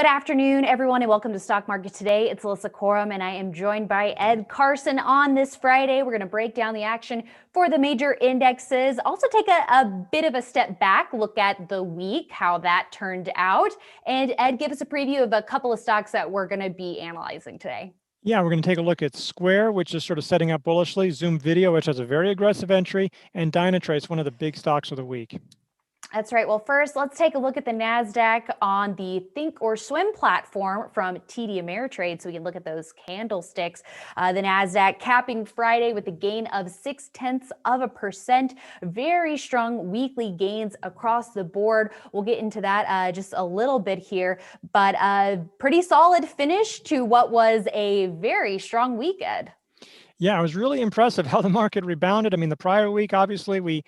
Good afternoon, everyone, and welcome to Stock Market Today. It's Alyssa Corum, and I am joined by Ed Carson on this Friday. We're going to break down the action for the major indexes, also take a bit of a step back, look at the week, how that turned out, and Ed, give us a preview of a couple of stocks that we're going to be analyzing today. Yeah, we're going to take a look at Square, which is sort of setting up bullishly, Zoom Video, which has a very aggressive entry, and Dynatrace, one of the big stocks of the week. That's right. Well, first, let's take a look at the NASDAQ on the Think or Swim platform from TD Ameritrade so we can look at those candlesticks. The NASDAQ capping Friday with a gain of 0.6%. Very strong weekly gains across the board. We'll get into that just a little bit here, but a pretty solid finish to what was a very strong week, Ed. Yeah, it was really impressive how the market rebounded. I mean, the prior week, obviously, we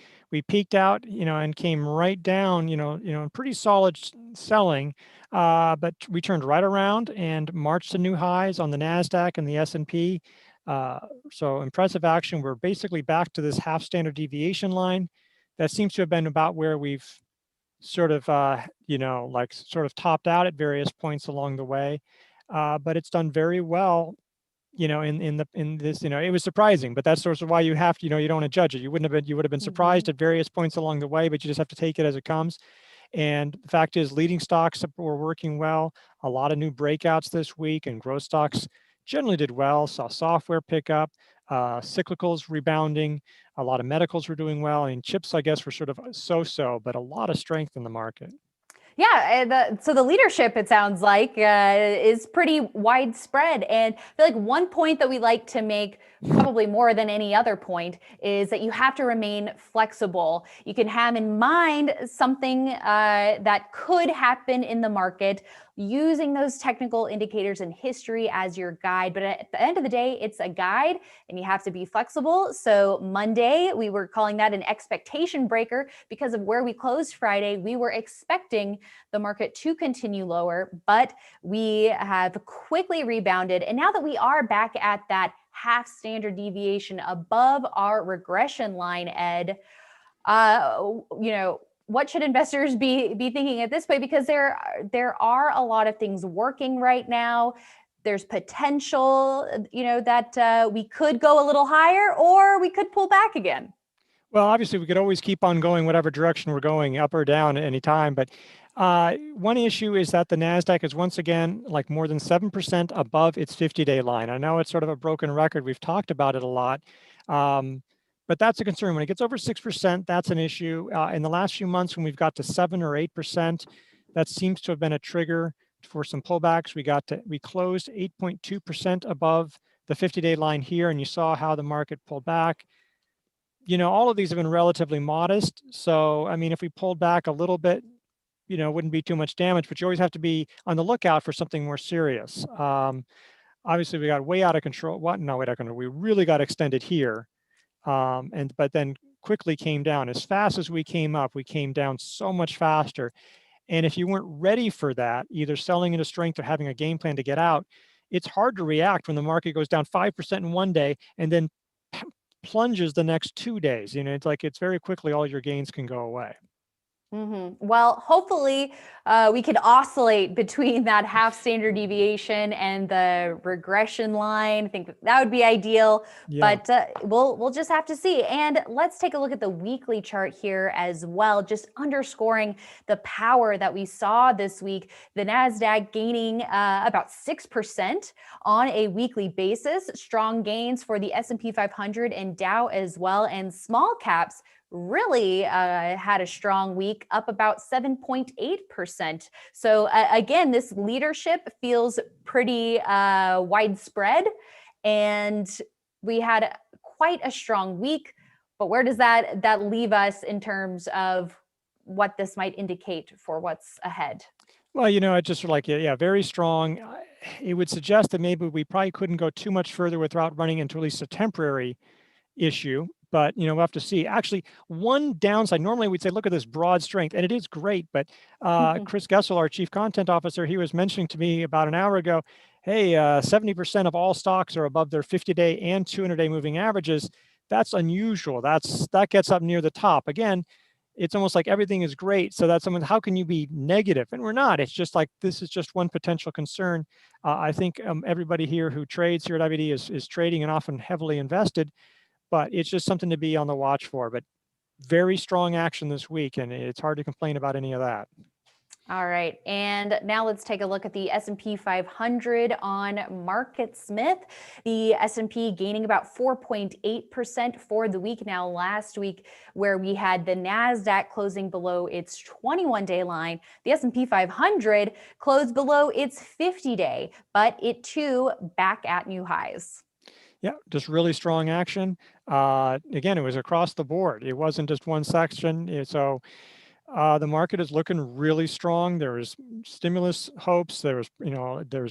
peaked out, and came right down, pretty solid selling, but we turned right around and marched to new highs on the NASDAQ and the S&P. So impressive action. We're basically back to this half standard deviation line. That seems to have been about where we've sort of, sort of topped out at various points along the way. But it's done very well. In this, it was surprising, but that's sort of why you have to, you don't want to judge it. You would have been surprised at various points along the way, but you just have to take it as it comes. And the fact is, leading stocks were working well. A lot of new breakouts this week, and growth stocks generally did well. Saw software pick up, cyclicals rebounding. A lot of medicals were doing well. I mean, chips, I guess, were sort of so-so, but a lot of strength in the market. Yeah, so the leadership, it sounds like, is pretty widespread. And I feel like one point that we like to make, probably more than any other point, is that you have to remain flexible. You can have in mind something that could happen in the market, using those technical indicators and history as your guide. But at the end of the day, it's a guide and you have to be flexible. So Monday, we were calling that an expectation breaker because of where we closed Friday. We were expecting the market to continue lower, but we have quickly rebounded. And now that we are back at that half standard deviation above our regression line, Ed, what should investors be thinking at this point? Because there are a lot of things working right now. There's potential, that we could go a little higher or we could pull back again. Well, obviously, we could always keep on going whatever direction we're going, up or down at any time. But one issue is that the NASDAQ is once again like more than 7% above its 50-day line. I know it's sort of a broken record. We've talked about it a lot. But that's a concern. When it gets over 6%, that's an issue. In the last few months, when we've got to 7 or 8%, that seems to have been a trigger for some pullbacks. We closed 8.2% above the 50-day line here, and you saw how the market pulled back. All of these have been relatively modest. So, I mean, if we pulled back a little bit, it wouldn't be too much damage, but you always have to be on the lookout for something more serious. Obviously, we got way out of control. We really got extended here. But then quickly came down. As fast as we came up, we came down so much faster. And if you weren't ready for that, either selling into strength or having a game plan to get out, it's hard to react when the market goes down 5% in one day and then plunges the next 2 days. It's very quickly all your gains can go away. Well, hopefully we could oscillate between that half standard deviation and the regression line. I think that would be ideal, but we'll just have to see. And let's take a look at the weekly chart here as well, just underscoring the power that we saw this week. The NASDAQ gaining about 6% on a weekly basis. Strong gains for the S&P 500 and Dow as well, and small caps really had a strong week, up about 7.8%. So again, this leadership feels pretty widespread, and we had quite a strong week. But where does that leave us in terms of what this might indicate for what's ahead? Well, it's just very strong. It would suggest that maybe we probably couldn't go too much further without running into at least a temporary issue. But, we'll have to see. Actually, one downside, normally we'd say, look at this broad strength, and it is great. But Chris Gessel, our chief content officer, he was mentioning to me about an hour ago, hey, 70% of all stocks are above their 50-day and 200-day moving averages. That's unusual. That gets up near the top. Again, it's almost like everything is great. So that's someone, how can you be negative? And we're not. It's just like, this is just one potential concern. I think everybody here who trades here at IBD is trading and often heavily invested, but it's just something to be on the watch for. But very strong action this week, and it's hard to complain about any of that. All right, and now let's take a look at the S&P 500 on MarketSmith. The S&P gaining about 4.8% for the week. Now, last week, where we had the NASDAQ closing below its 21-day line, the S&P 500 closed below its 50-day, but it too back at new highs. Yeah, just really strong action. Again, it was across the board. It wasn't just one section. So the market is looking really strong. There's stimulus hopes. There's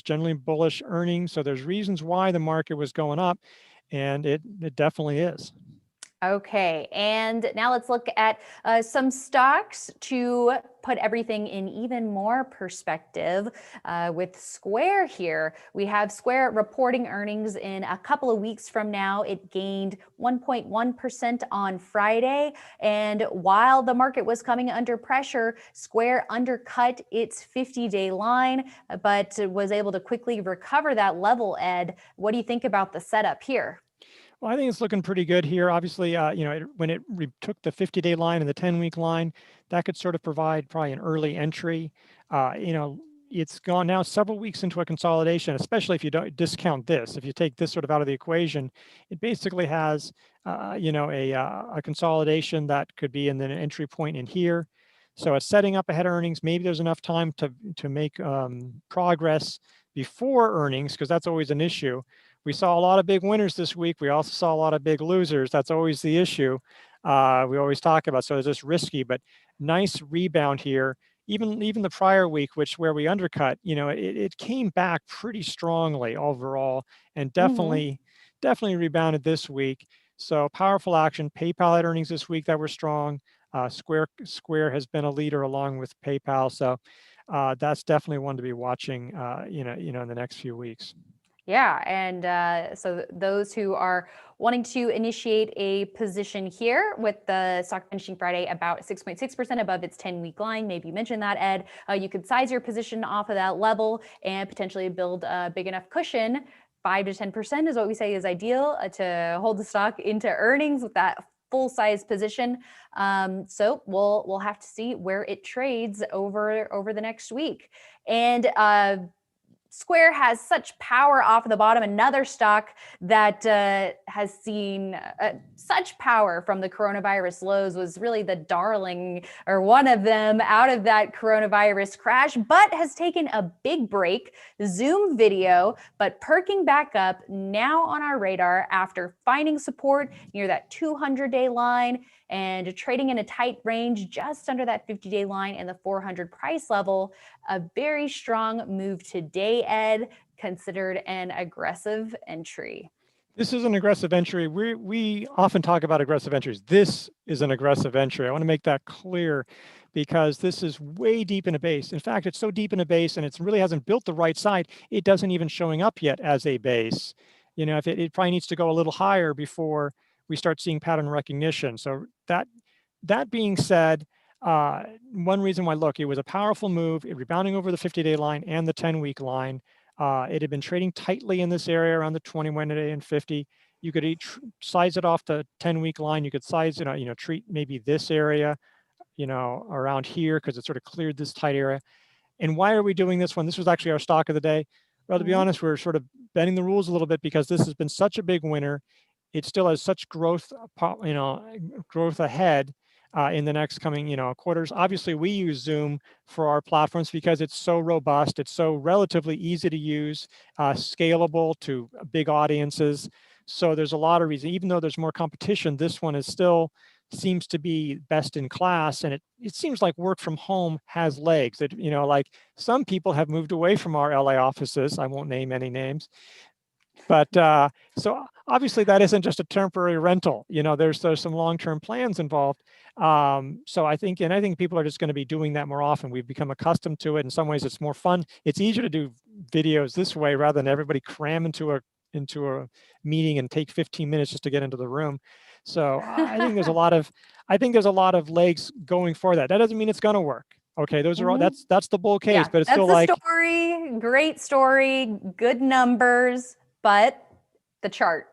generally bullish earnings. So there's reasons why the market was going up, and it definitely is. Okay, and now let's look at some stocks to put everything in even more perspective. With Square here, we have Square reporting earnings in a couple of weeks from now. It gained 1.1% on Friday, and while the market was coming under pressure, Square undercut its 50-day line, but was able to quickly recover that level. Ed, what do you think about the setup here? Well, I think it's looking pretty good here. Obviously, when it took the 50-day line and the 10-week line, that could sort of provide probably an early entry. It's gone now several weeks into a consolidation, especially if you don't discount this. If you take this sort of out of the equation, it basically has, a consolidation that could be in the entry point in here. So it's setting up ahead of earnings. Maybe there's enough time to make progress before earnings, because that's always an issue. We saw a lot of big winners this week. We also saw a lot of big losers. That's always the issue we always talk about. So it's just risky, but nice rebound here. Even the prior week, where we undercut, it came back pretty strongly overall, and definitely rebounded this week. So powerful action. PayPal had earnings this week that were strong. Square has been a leader along with PayPal. So that's definitely one to be watching, in the next few weeks. Yeah, and so those who are wanting to initiate a position here with the stock finishing Friday about 6.6% above its 10-week line, maybe you mentioned that, Ed, you could size your position off of that level and potentially build a big enough cushion. 5 to 10% is what we say is ideal to hold the stock into earnings with that full-size position. So we'll have to see where it trades over the next week. And Square has such power off of the bottom. Another stock that has seen such power from the coronavirus lows was really the darling, or one of them, out of that coronavirus crash, but has taken a big break. Zoom Video, but perking back up now on our radar after finding support near that 200-day line and trading in a tight range just under that 50-day line and the 400 price level. A very strong move today, Ed, considered an aggressive entry. This is an aggressive entry. We often talk about aggressive entries. This is an aggressive entry. I want to make that clear, because this is way deep in a base. In fact, it's so deep in a base and it really hasn't built the right side. It doesn't even showing up yet as a base. If it probably needs to go a little higher before we start seeing pattern recognition. So that being said, one reason why, look, it was a powerful move, rebounding over the 50-day line and the 10-week line. It had been trading tightly in this area around the 21-day and 50. You could size it off the 10-week line. You could size it, treat maybe this area, around here, because it sort of cleared this tight area. And why are we doing this one? This was actually our stock of the day. Well, to be honest, we're sort of bending the rules a little bit, because this has been such a big winner. It still has such growth, growth ahead in the next coming, quarters. Obviously, we use Zoom for our platforms because it's so robust. It's so relatively easy to use, scalable to big audiences. So there's a lot of reason. Even though there's more competition, this one is still seems to be best in class. And it seems like work from home has legs. That like some people have moved away from our LA offices. I won't name any names. But so obviously that isn't just a temporary rental. There's some long-term plans involved. So I think people are just going to be doing that more often. We've become accustomed to it. In some ways, it's more fun. It's easier to do videos this way rather than everybody cram into a meeting and take 15 minutes just to get into the room. So I think there's a lot of, legs going for that. That doesn't mean it's going to work. Okay, those are all, Mhm. that's the bull case, Yeah, but it's that's still the like story. Great story, good numbers, but the chart,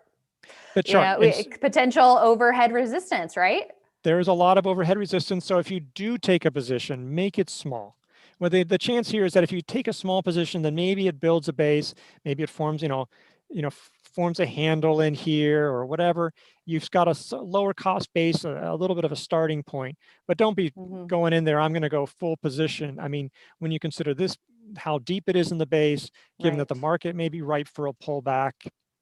the chart. And potential overhead resistance, right? there's a lot of overhead resistance. So if you do take a position, make it small. Well, the chance here is that if you take a small position, then maybe it builds a base, maybe it forms, forms a handle in here or whatever. You've got a lower cost base, a little bit of a starting point, but don't be Hmm. going in there, I'm going to go full position. I mean, when you consider this, how deep it is in the base, given that Right. the market may be ripe for a pullback,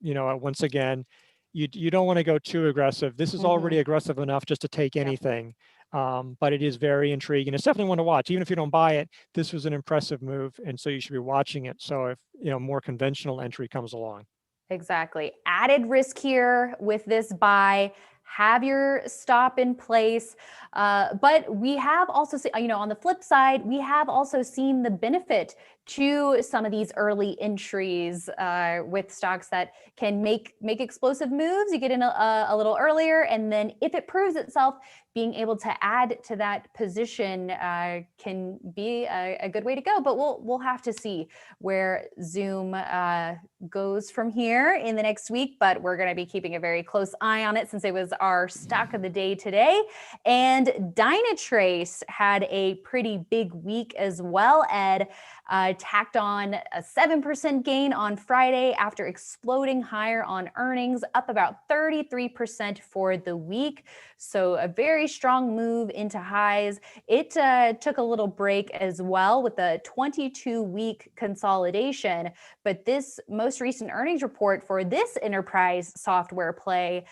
once again, you don't want to go too aggressive. This is already Hmm. aggressive enough just to take Yep. anything. But it is very intriguing. It's definitely one to watch. Even if you don't buy it, this was an impressive move, and so you should be watching it. So if more conventional entry comes along. Exactly. Added risk here with this buy. Have your stop in place. But we have also seen, on the flip side, we have also seen the benefit to some of these early entries with stocks that can make explosive moves. You get in a little earlier, and then if it proves itself, being able to add to that position can be a good way to go. But we'll have to see where Zoom goes from here in the next week, but we're going to be keeping a very close eye on it since it was our stock of the day today. And Dynatrace had a pretty big week as well, Ed. Tacked on a 7% gain on Friday after exploding higher on earnings, up about 33% for the week. So a very strong move into highs. It took a little break as well with the 22-week consolidation, but this most recent earnings report for this enterprise software play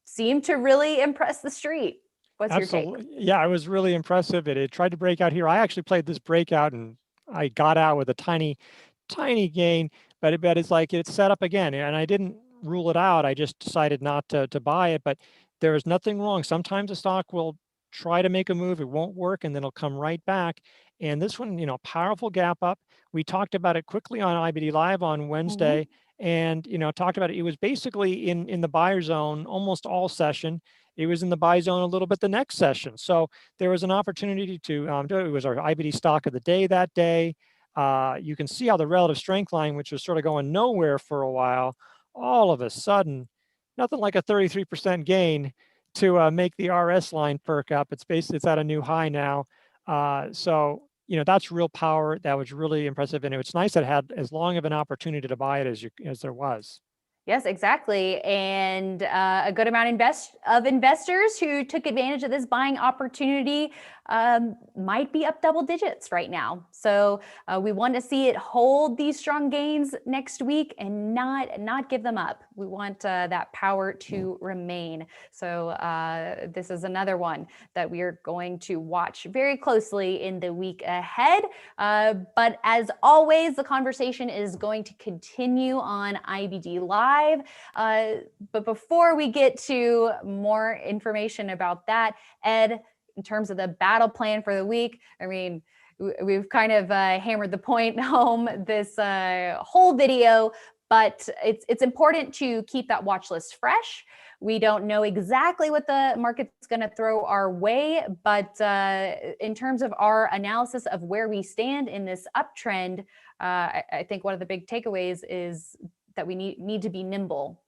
seemed to really impress the street. What's your take? Absolutely. Yeah, it was really impressive. It tried to break out here. I actually played this breakout and I got out with a tiny, tiny gain, but it's like it's set up again. And I didn't rule it out. I just decided not to buy it. But there is nothing wrong. Sometimes a stock will try to make a move, it won't work, and then it'll come right back. And this one, powerful gap up. We talked about it quickly on IBD Live on Mm-hmm. Wednesday, and talked about it. It was basically in the buyer zone almost all session. It was in the buy zone a little bit the next session. So there was an opportunity to do it. It was our IBD stock of the day that day. You can see how the relative strength line, which was sort of going nowhere for a while, all of a sudden, nothing like a 33% gain to make the RS line perk up. It's at a new high now. So that's real power. That was really impressive, and it's nice that it had as long of an opportunity to buy it as there was. Yes, exactly. And a good amount of investors who took advantage of this buying opportunity might be up double digits right now. So we want to see it hold these strong gains next week and not give them up. We want that power to remain. So this is another one that we are going to watch very closely in the week ahead. But as always, the conversation is going to continue on IBD Live. But before we get to more information about that, Ed, in terms of the battle plan for the week, I mean, we've kind of hammered the point home this whole video, but it's important to keep that watch list fresh. We don't know exactly what the market's going to throw our way, but in terms of our analysis of where we stand in this uptrend, I think one of the big takeaways is that we need to be nimble.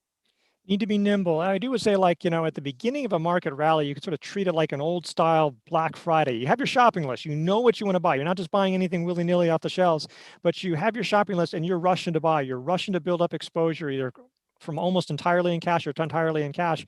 Need to be nimble. I do say, like, at the beginning of a market rally, you can sort of treat it like an old style Black Friday. You have your shopping list. You know what you want to buy. You're not just buying anything willy-nilly off the shelves, but you have your shopping list and you're rushing to buy. You're rushing to build up exposure, either from almost entirely in cash or entirely in cash.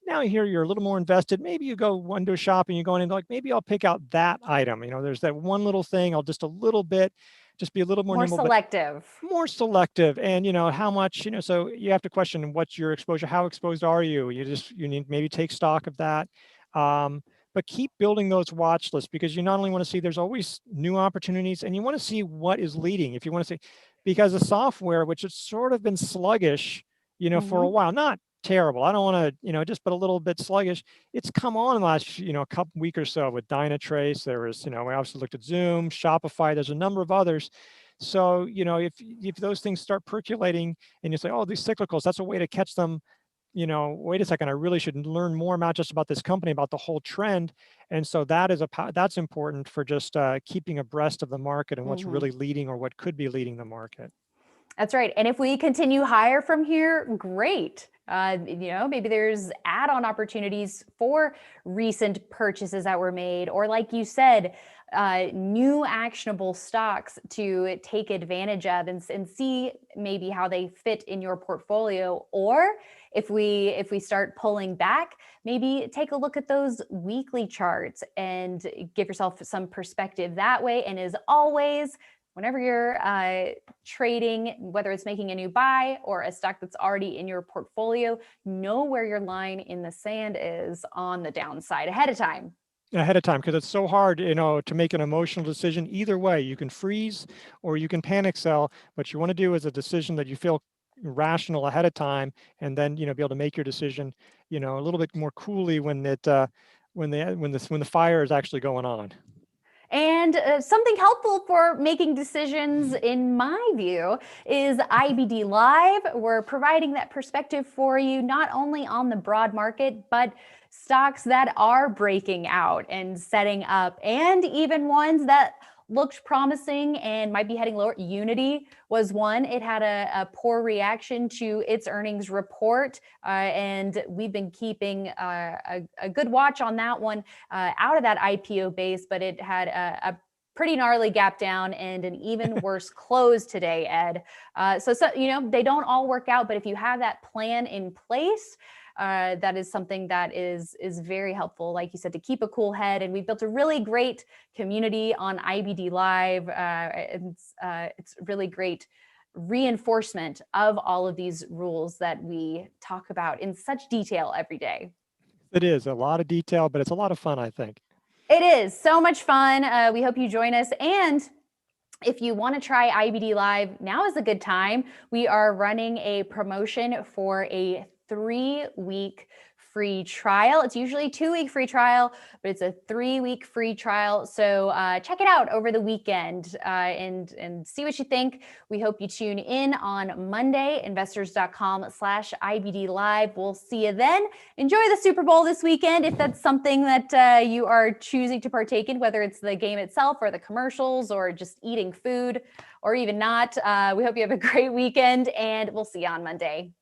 Now here you're a little more invested. Maybe you go window shopping, you're going in like, maybe I'll pick out that item. There's that one little thing, I'll just a little bit, just be a little more More nimble, but selective. more selective. And how much, so you have to question what's your exposure, how exposed are you? You need maybe take stock of that. But keep building those watch lists, because you not only want to see there's always new opportunities, and you want to see what is leading. If you want to see, because the software, which has sort of been sluggish, for a Mm-hmm. while, not terrible. I don't want to, just but a little bit sluggish. It's come on last, couple week or so with Dynatrace. There was, we obviously looked at Zoom, Shopify. There's a number of others. So, if those things start percolating and you say, oh, these cyclicals, that's a way to catch them, wait a second, I really should learn more, not just about this company, about the whole trend. And so that is that's important for just keeping abreast of the market and what's Mhm. really leading or what could be leading the market. That's right. And if we continue higher from here, great. Maybe there's add-on opportunities for recent purchases that were made, or like you said, new actionable stocks to take advantage of and see maybe how they fit in your portfolio. Or if we start pulling back, maybe take a look at those weekly charts and give yourself some perspective that way. And as always, whenever you're trading, whether it's making a new buy or a stock that's already in your portfolio, know where your line in the sand is on the downside ahead of time. Ahead of time, because it's so hard, to make an emotional decision. Either way, you can freeze or you can panic sell. What you want to do is a decision that you feel rational ahead of time, and then be able to make your decision, a little bit more coolly when the fire is actually going on. And something helpful for making decisions, in my view, is IBD Live. We're providing that perspective for you, not only on the broad market, but stocks that are breaking out and setting up, and even ones that looked promising and might be heading lower. Unity was one. It had a poor reaction to its earnings report, and we've been keeping a good watch on that one out of that IPO base, but it had a pretty gnarly gap down and an even worse close today, Ed. So they don't all work out, but if you have that plan in place, that is something that is very helpful, like you said, to keep a cool head. And we built a really great community on IBD Live. It's really great reinforcement of all of these rules that we talk about in such detail every day. It is a lot of detail, but it's a lot of fun, I think. It is so much fun. We hope you join us. And if you want to try IBD Live, now is a good time. We are running a promotion for a 3-week free trial. It's usually a 2-week free trial, but it's a 3-week free trial. So check it out over the weekend and see what you think. We hope you tune in on Monday, investors.com/IBD Live. We'll see you then. Enjoy the Super Bowl this weekend if that's something that you are choosing to partake in, whether it's the game itself or the commercials or just eating food or even not. We hope you have a great weekend, and we'll see you on Monday.